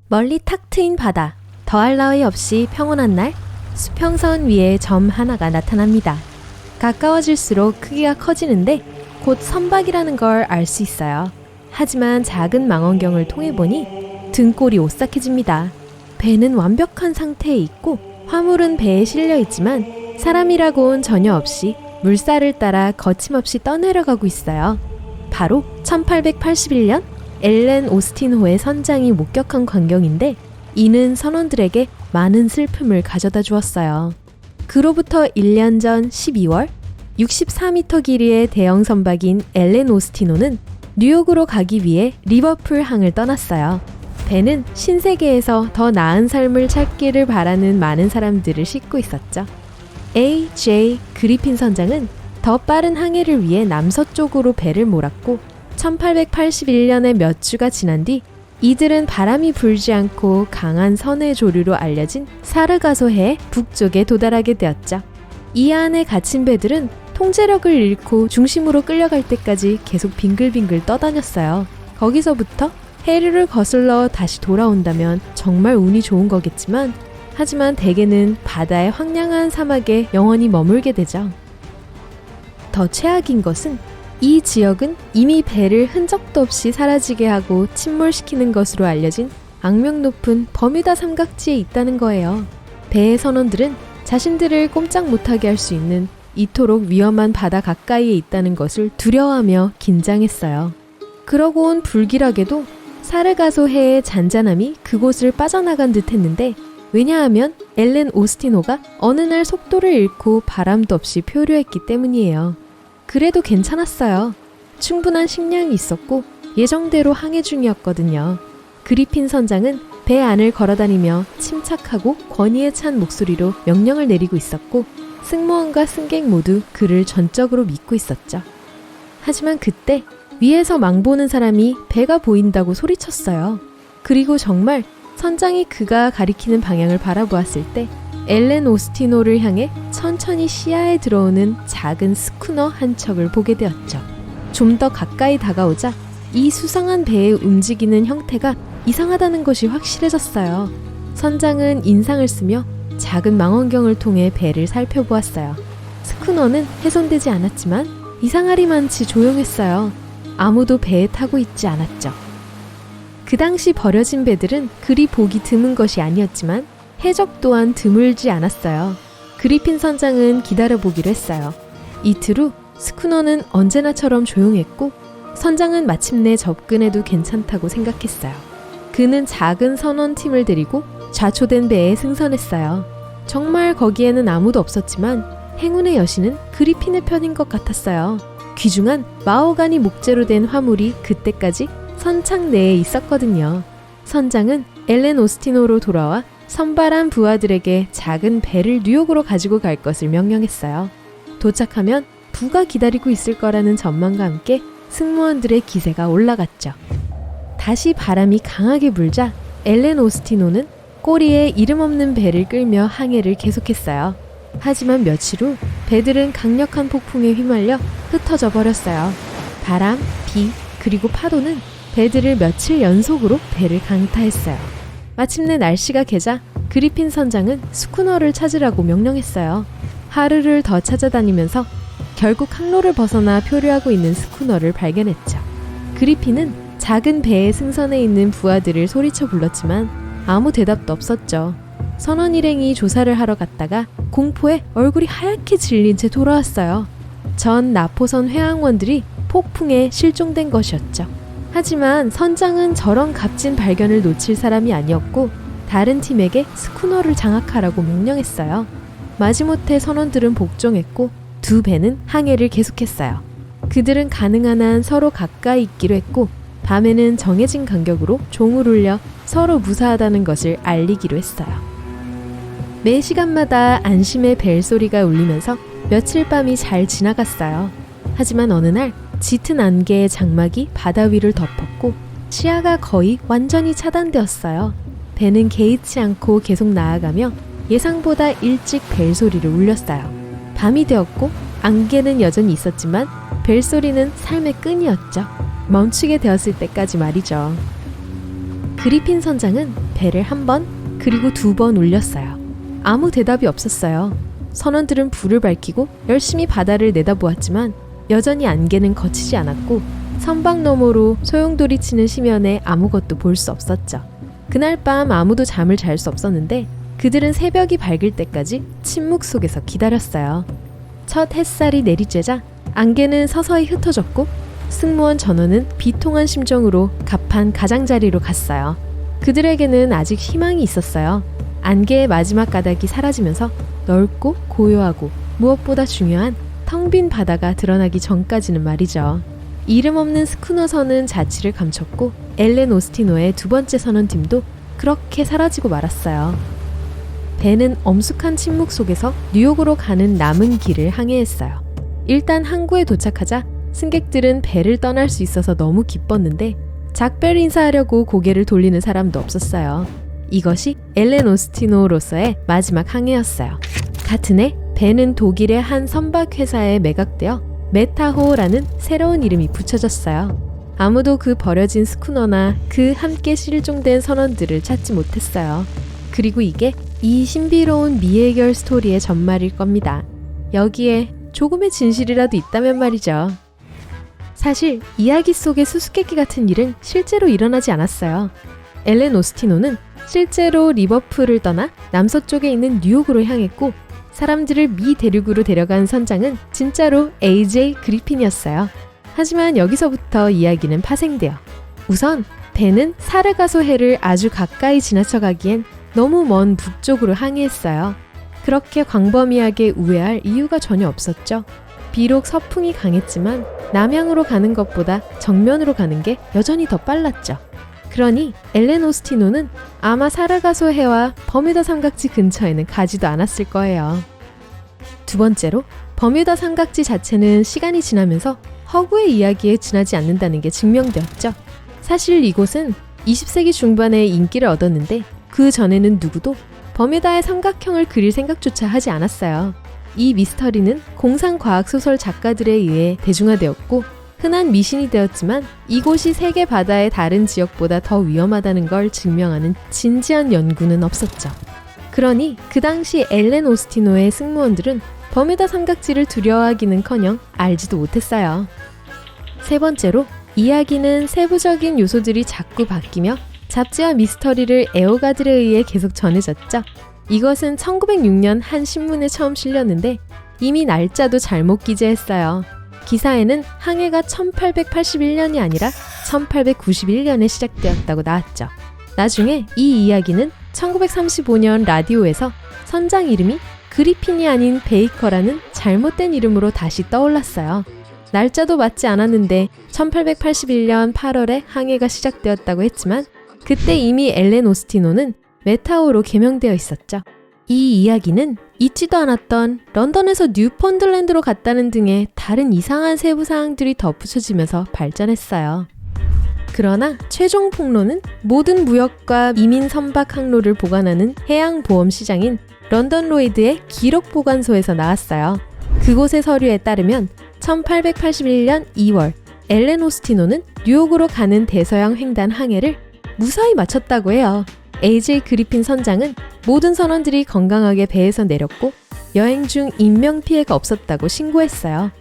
멀리 탁 트인 바다, 더할 나위 없이 평온한 날, 수평선 위에 점 하나가 나타납니다. 가까워질수록 크기가 커지는데 곧 선박이라는 걸 알 수 있어요. 하지만 작은 망원경을 통해보니 등골이 오싹해집니다. 배는 완벽한 상태에 있고 화물은 배에 실려 있지만 사람이라고는 전혀 없이 물살을 따라 거침없이 떠내려가고 있어요. 바로 1881년 엘렌 오스틴호의 선장이 목격한 광경인데 이는 선원들에게 많은 슬픔을 가져다 주었어요. 그로부터 1년 전 12월 64m 길이의 대형 선박인 엘렌 오스틴호는 뉴욕으로 가기 위해 리버풀 항을 떠났어요. 배는 신세계에서 더 나은 삶을 찾기를 바라는 많은 사람들을 싣고 있었죠. A.J. 그리핀 선장은 더 빠른 항해를 위해 남서쪽으로 배를 몰았고 1881년에 몇 주가 지난 뒤 이들은 바람이 불지 않고 강한 선해 조류로 알려진 사르가소해 북쪽에 도달하게 되었죠. 이 안에 갇힌 배들은 통제력을 잃고 중심으로 끌려갈 때까지 계속 빙글빙글 떠다녔어요. 거기서부터 해류를 거슬러 다시 돌아온다면 정말 운이 좋은 거겠지만 하지만 대개는 바다의 황량한 사막에 영원히 머물게 되죠. 더 최악인 것은 이 지역은 이미 배를 흔적도 없이 사라지게 하고 침몰시키는 것으로 알려진 악명 높은 버뮤다 삼각지에 있다는 거예요. 배의 선원들은 자신들을 꼼짝 못하게 할 수 있는 이토록 위험한 바다 가까이에 있다는 것을 두려워하며 긴장했어요. 그러고 온 불길하게도 사르가소 해의 잔잔함이 그곳을 빠져나간 듯 했는데 왜냐하면 엘렌 오스틴호가 어느 날 속도를 잃고 바람도 없이 표류했기 때문이에요. 그래도 괜찮았어요. 충분한 식량이 있었고 예정대로 항해 중이었거든요. 그리핀 선장은 배 안을 걸어다니며 침착하고 권위에 찬 목소리로 명령을 내리고 있었고 승무원과 승객 모두 그를 전적으로 믿고 있었죠. 하지만 그때 위에서 망보는 사람이 배가 보인다고 소리쳤어요. 그리고 정말 선장이 그가 가리키는 방향을 바라보았을 때 엘렌 오스틴호를 향해 천천히 시야에 들어오는 작은 스쿠너 한 척을 보게 되었죠. 좀 더 가까이 다가오자 이 수상한 배의 움직이는 형태가 이상하다는 것이 확실해졌어요. 선장은 인상을 쓰며 작은 망원경을 통해 배를 살펴보았어요. 스쿠너는 훼손되지 않았지만 이상하리만치 조용했어요. 아무도 배에 타고 있지 않았죠. 그 당시 버려진 배들은 그리 보기 드문 것이 아니었지만 해적 또한 드물지 않았어요. 그리핀 선장은 기다려보기로 했어요. 이틀 후 스쿠너는 언제나처럼 조용했고 선장은 마침내 접근해도 괜찮다고 생각했어요. 그는 작은 선원팀을 데리고 좌초된 배에 승선했어요. 정말 거기에는 아무도 없었지만 행운의 여신은 그리핀의 편인 것 같았어요. 귀중한 마호가니 목재로 된 화물이 그때까지 선창 내에 있었거든요. 선장은 엘렌 오스틴호로 돌아와 선발한 부하들에게 작은 배를 뉴욕으로 가지고 갈 것을 명령했어요. 도착하면 부가 기다리고 있을 거라는 전망과 함께 승무원들의 기세가 올라갔죠. 다시 바람이 강하게 불자 엘렌 오스틴호는 꼬리에 이름 없는 배를 끌며 항해를 계속했어요. 하지만 며칠 후 배들은 강력한 폭풍에 휘말려 흩어져 버렸어요. 바람, 비, 그리고 파도는 배들을 며칠 연속으로 배를 강타했어요. 마침내 날씨가 개자 그리핀 선장은 스쿠너를 찾으라고 명령했어요. 하루를 더 찾아다니면서 결국 항로를 벗어나 표류하고 있는 스쿠너를 발견했죠. 그리핀은 작은 배에 승선해 있는 부하들을 소리쳐 불렀지만 아무 대답도 없었죠. 선원 일행이 조사를 하러 갔다가 공포에 얼굴이 하얗게 질린 채 돌아왔어요. 전 나포선 회항원들이 폭풍에 실종된 것이었죠. 하지만 선장은 저런 값진 발견을 놓칠 사람이 아니었고 다른 팀에게 스쿠너를 장악하라고 명령했어요. 마지못해 선원들은 복종했고 두 배는 항해를 계속했어요. 그들은 가능한 한 서로 가까이 있기로 했고 밤에는 정해진 간격으로 종을 울려 서로 무사하다는 것을 알리기로 했어요. 매 시간마다 안심의 벨소리가 울리면서 며칠 밤이 잘 지나갔어요. 하지만 어느 날 짙은 안개의 장막이 바다 위를 덮었고 시야가 거의 완전히 차단되었어요. 배는 개의치 않고 계속 나아가며 예상보다 일찍 벨소리를 울렸어요. 밤이 되었고 안개는 여전히 있었지만 벨소리는 삶의 끈이었죠. 멈추게 되었을 때까지 말이죠. 그리핀 선장은 배를 한 번 그리고 2번 울렸어요. 아무 대답이 없었어요. 선원들은 불을 밝히고 열심히 바다를 내다보았지만 여전히 안개는 거치지 않았고 선박 너머로 소용돌이 치는 심연에 아무것도 볼 수 없었죠. 그날 밤 아무도 잠을 잘 수 없었는데 그들은 새벽이 밝을 때까지 침묵 속에서 기다렸어요. 첫 햇살이 내리쬐자 안개는 서서히 흩어졌고 승무원 전원은 비통한 심정으로 갑판 가장자리로 갔어요. 그들에게는 아직 희망이 있었어요. 안개의 마지막 가닥이 사라지면서 넓고 고요하고 무엇보다 중요한 텅 빈 바다가 드러나기 전까지는 말이죠. 이름 없는 스쿠너선은 자취를 감췄고 엘렌 오스티노의 2번째 선원팀도 그렇게 사라지고 말았어요. 배는 엄숙한 침묵 속에서 뉴욕으로 가는 남은 길을 항해했어요. 일단 항구에 도착하자 승객들은 배를 떠날 수 있어서 너무 기뻤는데 작별 인사하려고 고개를 돌리는 사람도 없었어요. 이것이 엘렌 오스티노로서의 마지막 항해였어요. 같은 해 배는 독일의 한 선박 회사에 매각되어 메타호라는 새로운 이름이 붙여졌어요. 아무도 그 버려진 스쿠너나 그 함께 실종된 선원들을 찾지 못했어요. 그리고 이게 이 신비로운 미해결 스토리의 전말일 겁니다. 여기에 조금의 진실이라도 있다면 말이죠. 사실 이야기 속의 수수께끼 같은 일은 실제로 일어나지 않았어요. 엘렌 오스티노는 실제로 리버풀을 떠나 남서쪽에 있는 뉴욕으로 향했고 사람들을 미 대륙으로 데려간 선장은 진짜로 AJ 그리핀이었어요. 하지만 여기서부터 이야기는 파생돼요. 우선 배는 사르가소 해를 아주 가까이 지나쳐가기엔 너무 먼 북쪽으로 항해했어요. 그렇게 광범위하게 우회할 이유가 전혀 없었죠. 비록 서풍이 강했지만 남향으로 가는 것보다 정면으로 가는 게 여전히 더 빨랐죠. 그러니 엘렌 오스티노는 아마 사르가소 해와 버뮤다 삼각지 근처에는 가지도 않았을 거예요. 2번째로 버뮤다 삼각지 자체는 시간이 지나면서 허구의 이야기에 지나지 않는다는 게 증명되었죠. 사실 이곳은 20세기 중반에 인기를 얻었는데 그 전에는 누구도 버뮤다의 삼각형을 그릴 생각조차 하지 않았어요. 이 미스터리는 공상과학소설 작가들에 의해 대중화되었고 흔한 미신이 되었지만 이곳이 세계 바다의 다른 지역보다 더 위험하다는 걸 증명하는 진지한 연구는 없었죠. 그러니 그 당시 엘렌 오스티노의 승무원들은 버뮤다 삼각지를 두려워하기는커녕 알지도 못했어요. 3번째로 이야기는 세부적인 요소들이 자꾸 바뀌며 잡지와 미스터리를 애호가들에 의해 계속 전해졌죠. 이것은 1906년 한 신문에 처음 실렸는데 이미 날짜도 잘못 기재했어요. 기사에는 항해가 1881년이 아니라 1891년에 시작되었다고 나왔죠. 나중에 이 이야기는 1935년 라디오에서 선장 이름이 그리핀이 아닌 베이커라는 잘못된 이름으로 다시 떠올랐어요. 날짜도 맞지 않았는데 1881년 8월에 항해가 시작되었다고 했지만 그때 이미 엘렌 오스티노는 메타오로 개명되어 있었죠. 이 이야기는 잊지도 않았던 런던에서 뉴펀들랜드로 갔다는 등의 다른 이상한 세부 사항들이 덧붙여지면서 발전했어요. 그러나 최종 폭로는 모든 무역과 이민 선박 항로를 보관하는 해양보험 시장인 런던 로이드의 기록보관소에서 나왔어요. 그곳의 서류에 따르면 1881년 2월 엘렌 오스티노는 뉴욕으로 가는 대서양 횡단 항해를 무사히 마쳤다고 해요. AJ 그리핀 선장은 모든 선원들이 건강하게 배에서 내렸고 여행 중 인명피해가 없었다고 신고했어요.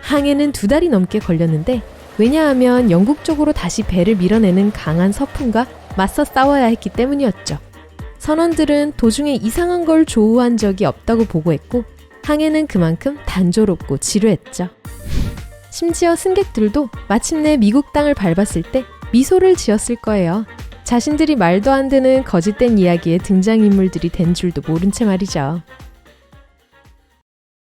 항해는 2달이 넘게 걸렸는데 왜냐하면 영국 쪽으로 다시 배를 밀어내는 강한 서풍과 맞서 싸워야 했기 때문이었죠. 선원들은 도중에 이상한 걸 조우한 적이 없다고 보고했고 항해는 그만큼 단조롭고 지루했죠. 심지어 승객들도 마침내 미국 땅을 밟았을 때 미소를 지었을 거예요. 자신들이 말도 안 되는 거짓된 이야기의 등장인물들이 된 줄도 모른 채 말이죠.